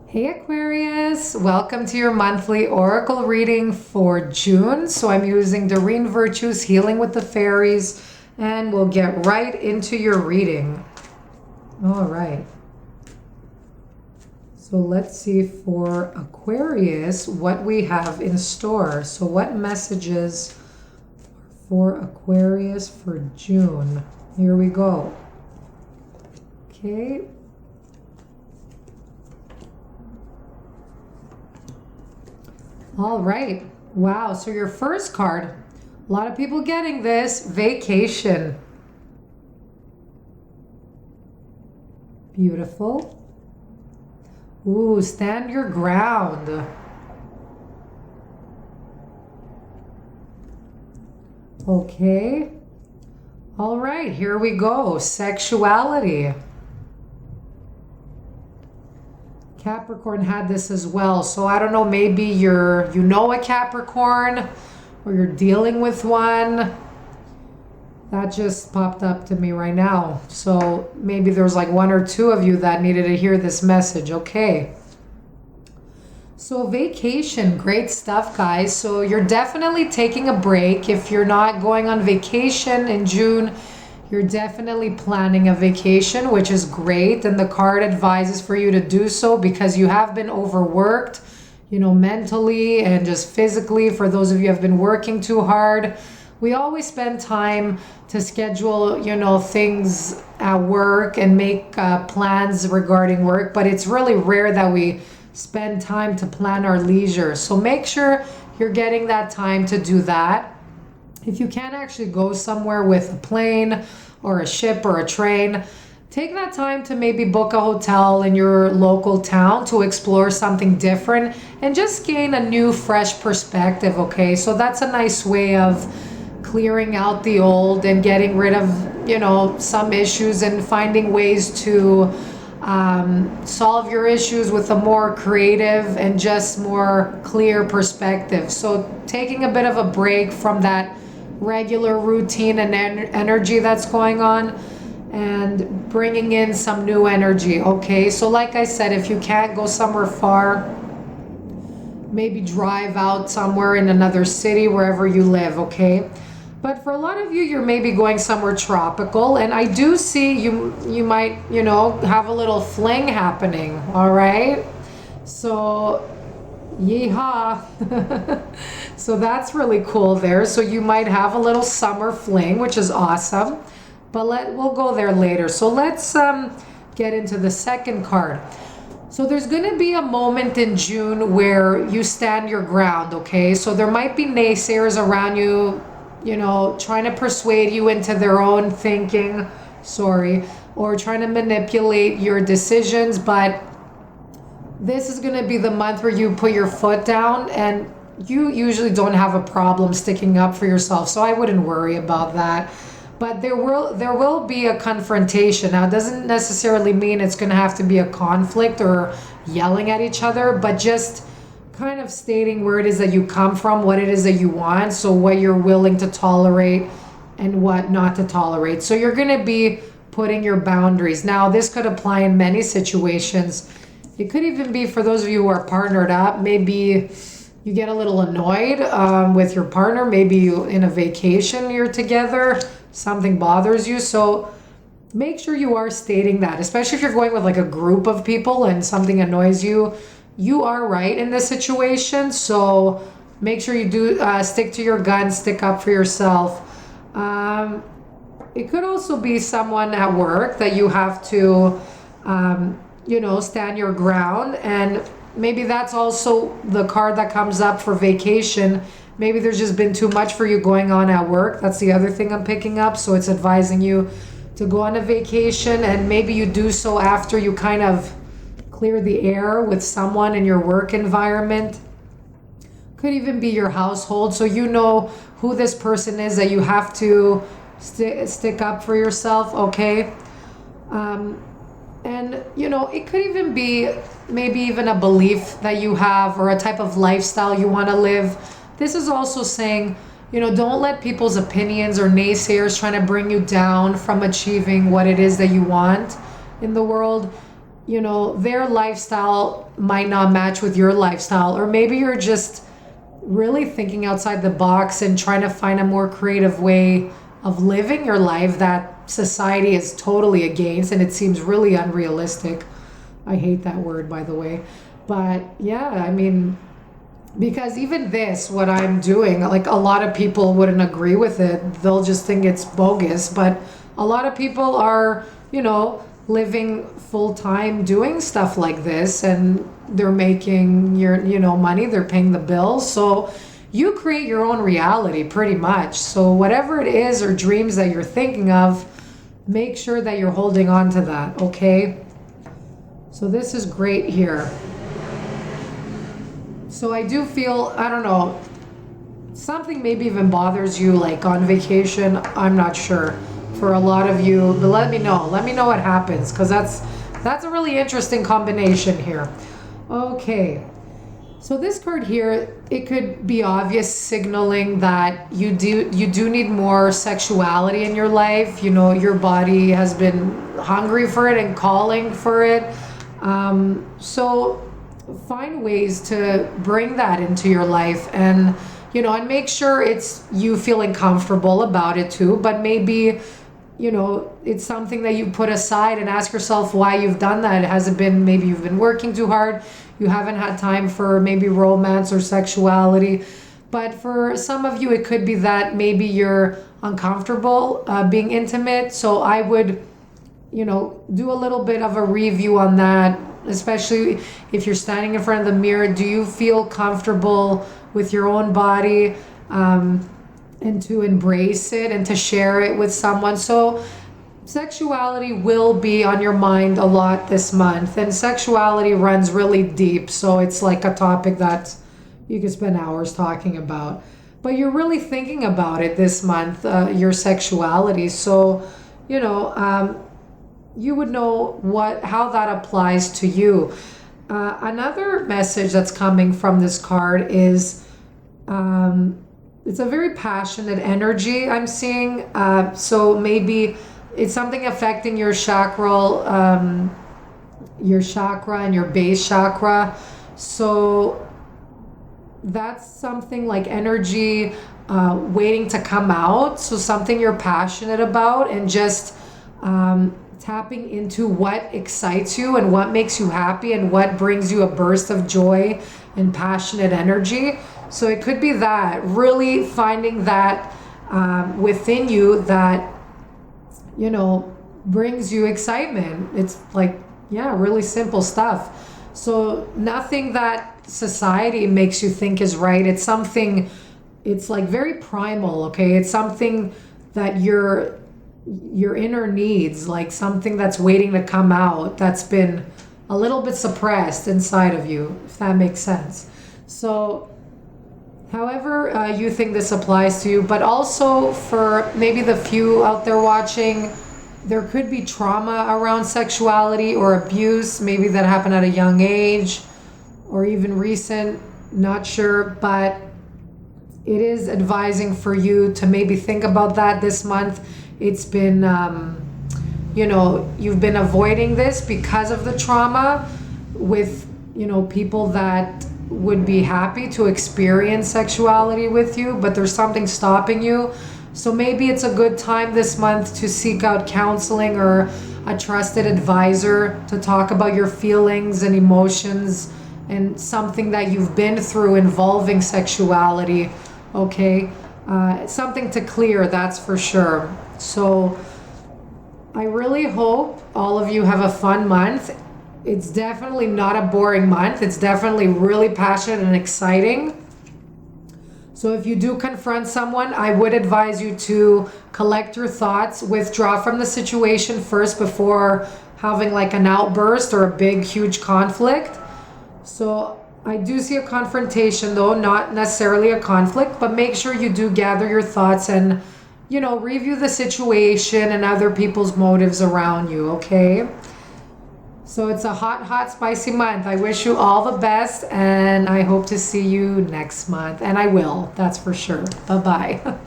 Hey Aquarius, welcome to your monthly oracle reading for June. So I'm using Doreen Virtue's Healing with the Fairies, and we'll get right into your reading. All right. So let's see for Aquarius what we have in store. So what messages for Aquarius for June? Here we go. Okay. All right. Wow. So your first card, a lot of people getting this, vacation. Beautiful. Ooh, stand your ground. Okay. All right, here we go. Sexuality. Capricorn had this as well. So I don't know, maybe you know a Capricorn or you're dealing with one. That just popped up to me right now. So maybe there's like one or two of you that needed to hear this message. Okay. So vacation, great stuff, guys. So you're definitely taking a break. If you're not going on vacation in June, you're definitely planning a vacation, which is great. And the card advises for you to do so because you have been overworked, mentally and just physically. For those of you who have been working too hard, we always spend time to schedule, things at work and make plans regarding work. But it's really rare that we spend time to plan our leisure. So make sure you're getting that time to do that. If you can't actually go somewhere with a plane or a ship or a train, take that time to maybe book a hotel in your local town to explore something different and just gain a new, fresh perspective, okay? So that's a nice way of clearing out the old and getting rid of, some issues and finding ways to solve your issues with a more creative and just more clear perspective. So taking a bit of a break from that regular routine and energy that's going on and bringing in some new energy. Okay, so like I said, if you can't go somewhere far, maybe drive out somewhere in another city, wherever you live. Okay, but for a lot of you, you're maybe going somewhere tropical, and I do see you might have a little fling happening. All right, so yeehaw. So that's really cool there. So you might have a little summer fling, which is awesome, but we'll go there later. So let's get into the second card. So there's going to be a moment in June where you stand your ground. Okay, so there might be naysayers around you, trying to persuade you into their own thinking, or trying to manipulate your decisions. But this is going to be the month where you put your foot down, and you usually don't have a problem sticking up for yourself. So I wouldn't worry about that. But there will be a confrontation. Now, it doesn't necessarily mean it's going to have to be a conflict or yelling at each other, but just kind of stating where it is that you come from, what it is that you want, so what you're willing to tolerate and what not to tolerate. So you're going to be putting your boundaries. Now, this could apply in many situations. It could even be for those of you who are partnered up. Maybe you get a little annoyed with your partner. Maybe you in a vacation you're together, something bothers you. So make sure you are stating that, especially if you're going with like a group of people and something annoys you. You are right in this situation. So make sure you do stick to your guns, stick up for yourself. It could also be someone at work that you have to stand your ground, and maybe that's also the card that comes up for vacation. Maybe there's just been too much for you going on at work. That's the other thing I'm picking up. So it's advising you to go on a vacation, and maybe you do so after you kind of clear the air with someone in your work environment. Could even be your household, so you know who this person is that you have to stick up for yourself. Okay. And it could even be maybe even a belief that you have or a type of lifestyle you want to live. This is also saying, don't let people's opinions or naysayers trying to bring you down from achieving what it is that you want in the world. you know, their lifestyle might not match with your lifestyle, or maybe you're just really thinking outside the box and trying to find a more creative way of living your life that society is totally against, and it seems really unrealistic. I hate that word, by the way. But yeah, I mean, because even this, what I'm doing, like a lot of people wouldn't agree with it. They'll just think it's bogus. But a lot of people are, you know, living full time doing stuff like this, and they're making money, they're paying the bills. So you create your own reality pretty much. So whatever it is or dreams that you're thinking of, make sure that you're holding on to that, okay? So this is great here. So I do feel, I don't know, something maybe even bothers you, like on vacation. I'm not sure for a lot of you, but let me know what happens, because that's a really interesting combination here. Okay, so this card here, it could be obvious, signaling that you do need more sexuality in your life. You know, your body has been hungry for it and calling for it. So find ways to bring that into your life, and you know, and make sure it's you feeling comfortable about it too. But maybe, you know, it's something that you put aside and ask yourself why you've done that. Has it been maybe you've been working too hard, you haven't had time for maybe romance or sexuality? But for some of you, it could be that maybe you're uncomfortable being intimate. So I would, you know, do a little bit of a review on that, especially if you're standing in front of the mirror. Do you feel comfortable with your own body, and to embrace it and to share it with someone? So sexuality will be on your mind a lot this month, and sexuality runs really deep. So it's like a topic that you could spend hours talking about, but you're really thinking about it this month, your sexuality. So, you know, you would know how that applies to you. Another message that's coming from this card is it's a very passionate energy I'm seeing. So maybe it's something affecting your chakra and your base chakra. So that's something like energy waiting to come out. So something you're passionate about, and just tapping into what excites you and what makes you happy and what brings you a burst of joy and passionate energy. So it could be that, really finding that within you that, you know, brings you excitement. It's like, yeah, really simple stuff. So nothing that society makes you think is right. It's something, it's like very primal, okay? It's something that your inner needs, like something that's waiting to come out, that's been a little bit suppressed inside of you, if that makes sense. So however you think this applies to you, but also for maybe the few out there watching, there could be trauma around sexuality or abuse, maybe that happened at a young age or even recent, not sure, but it is advising for you to maybe think about that this month. It's been, you know, you've been avoiding this because of the trauma with, you know, people that would be happy to experience sexuality with you, but there's something stopping you. So maybe it's a good time this month to seek out counseling or a trusted advisor to talk about your feelings and emotions and something that you've been through involving sexuality, okay? Something to clear, that's for sure. So I really hope all of you have a fun month. It's definitely not a boring month. It's definitely really passionate and exciting. So if you do confront someone, I would advise you to collect your thoughts, withdraw from the situation first before having like an outburst or a big, huge conflict. So I do see a confrontation though, not necessarily a conflict, but make sure you do gather your thoughts and, you know, review the situation and other people's motives around you, okay? So it's a hot, hot, spicy month. I wish you all the best, and I hope to see you next month. And I will, that's for sure. Bye-bye.